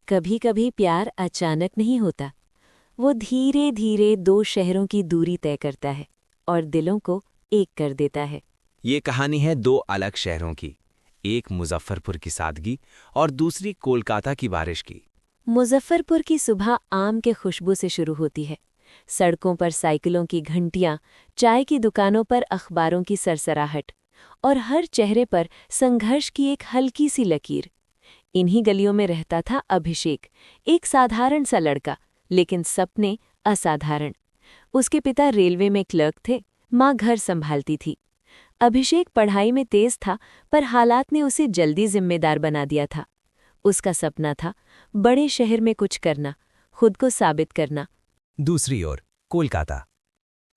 कभी कभी प्यार अचानक नहीं होता। वो धीरे धीरे दो शहरों की दूरी तय करता है और दिलों को एक कर देता है। ये कहानी है दो अलग शहरों की, एक मुजफ्फरपुर की सादगी और दूसरी कोलकाता की बारिश की। मुजफ्फरपुर की सुबह आम के खुशबू से शुरू होती है। सड़कों पर साइकिलों की घंटियां, चाय की दुकानों पर अखबारों की सरसराहट और हर चेहरे पर संघर्ष की एक हल्की सी लकीर। इन्हीं गलियों में रहता था अभिषेक, एक साधारण सा लड़का, लेकिन सपने असाधारण। उसके पिता रेलवे में क्लर्क थे, माँ घर संभालती थी। अभिषेक पढ़ाई में तेज था, पर हालात ने उसे जल्दी जिम्मेदार बना दिया था। उसका सपना था बड़े शहर में कुछ करना, खुद को साबित करना। दूसरी ओर कोलकाता।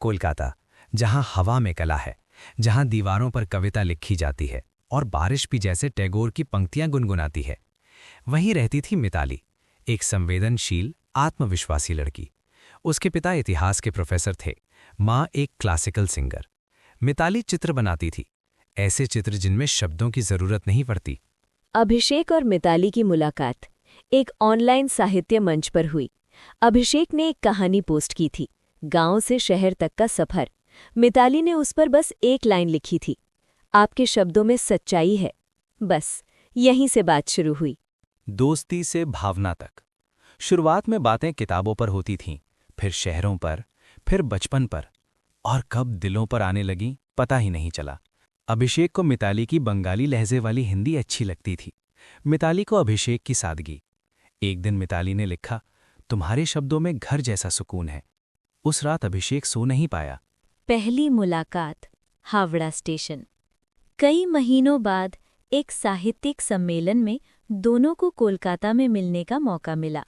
कोलकाता, जहां हवा में कला है, जहां दीवारों पर कविता लिखी जाती है और बारिश भी जैसे टैगोर की पंक्तियां गुनगुनाती है। वहीं रहती थी मिताली, एक संवेदनशील, आत्मविश्वासी लड़की। उसके पिता इतिहास के प्रोफेसर थे, माँ एक क्लासिकल सिंगर। मिताली चित्र बनाती थी, ऐसे चित्र जिनमें शब्दों की जरूरत नहीं पड़ती। अभिषेक और मिताली की मुलाकात एक ऑनलाइन साहित्य मंच पर हुई। अभिषेक ने एक कहानी पोस्ट की थी, गांव से शहर तक का सफर। मिताली ने उस पर बस एक लाइन लिखी थी, आपके शब्दों में सच्चाई है। बस यहीं से बात शुरू हुई। दोस्ती से भावना तक। शुरुआत में बातें किताबों पर होती थीं, फिर शहरों पर, फिर बचपन पर, और कब दिलों पर आने लगी पता ही नहीं चला। अभिषेक को मिताली की बंगाली लहजे वाली हिंदी अच्छी लगती थी, मिताली को अभिषेक की सादगी। एक दिन मिताली ने लिखा, तुम्हारे शब्दों में घर जैसा सुकून है। उस रात अभिषेक सो नहीं पाया। पहली मुलाकात, हावड़ा स्टेशन। कई महीनों बाद एक साहित्यिक सम्मेलन में दोनों को कोलकाता में मिलने का मौका मिला।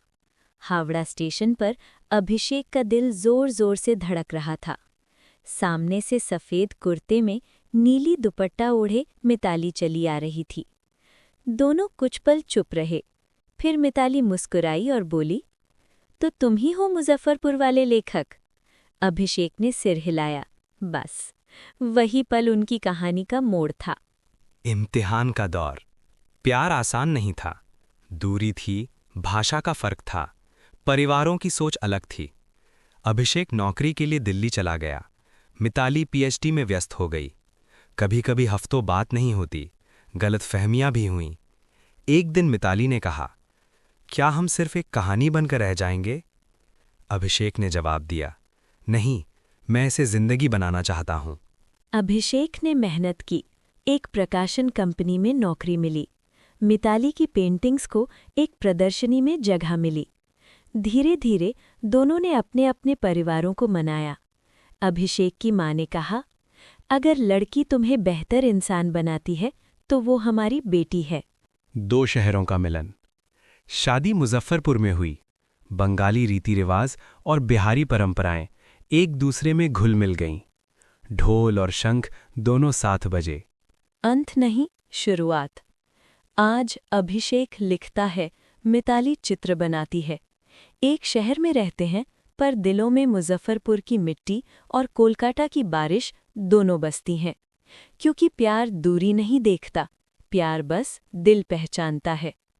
हावड़ा स्टेशन पर अभिषेक का दिल जोर जोर से धड़क रहा था। सामने से सफ़ेद कुर्ते में नीली दुपट्टा ओढ़े मिताली चली आ रही थी। दोनों कुछ पल चुप रहे, फिर मिताली मुस्कुराई और बोली, तो तुम ही हो मुजफ्फरपुर वाले लेखक? अभिषेक ने सिर हिलाया। बस वही पल उनकी कहानी का मोड़ था। इम्तिहान का दौर। प्यार आसान नहीं था, दूरी थी, भाषा का फर्क था, परिवारों की सोच अलग थी। अभिषेक नौकरी के लिए दिल्ली चला गया, मिताली पीएचडी में व्यस्त हो गई। कभी कभी हफ्तों बात नहीं होती, गलतफहमियां भी हुईं। एक दिन मिताली ने कहा, क्या हम सिर्फ एक कहानी बनकर रह जाएंगे? अभिषेक ने जवाब दिया, नहीं, मैं इसे जिंदगी बनाना चाहता हूं। अभिषेक ने मेहनत की, एक प्रकाशन कंपनी में नौकरी मिली। मिताली की पेंटिंग्स को एक प्रदर्शनी में जगह मिली। धीरे धीरे दोनों ने अपने अपने परिवारों को मनाया। अभिषेक की माँ ने कहा, अगर लड़की तुम्हें बेहतर इंसान बनाती है तो वो हमारी बेटी है। दो शहरों का मिलन। शादी मुजफ्फरपुर में हुई। बंगाली रीति रिवाज और बिहारी परंपराएं एक दूसरे में घुल मिल गईं। ढोल और शंख दोनों साथ बजे। अंत नहीं, शुरुआत। आज अभिषेक लिखता है, मिताली चित्र बनाती है। एक शहर में रहते हैं, पर दिलों में मुजफ्फरपुर की मिट्टी और कोलकाता की बारिश दोनों बसती हैं। क्योंकि प्यार दूरी नहीं देखता, प्यार बस दिल पहचानता है।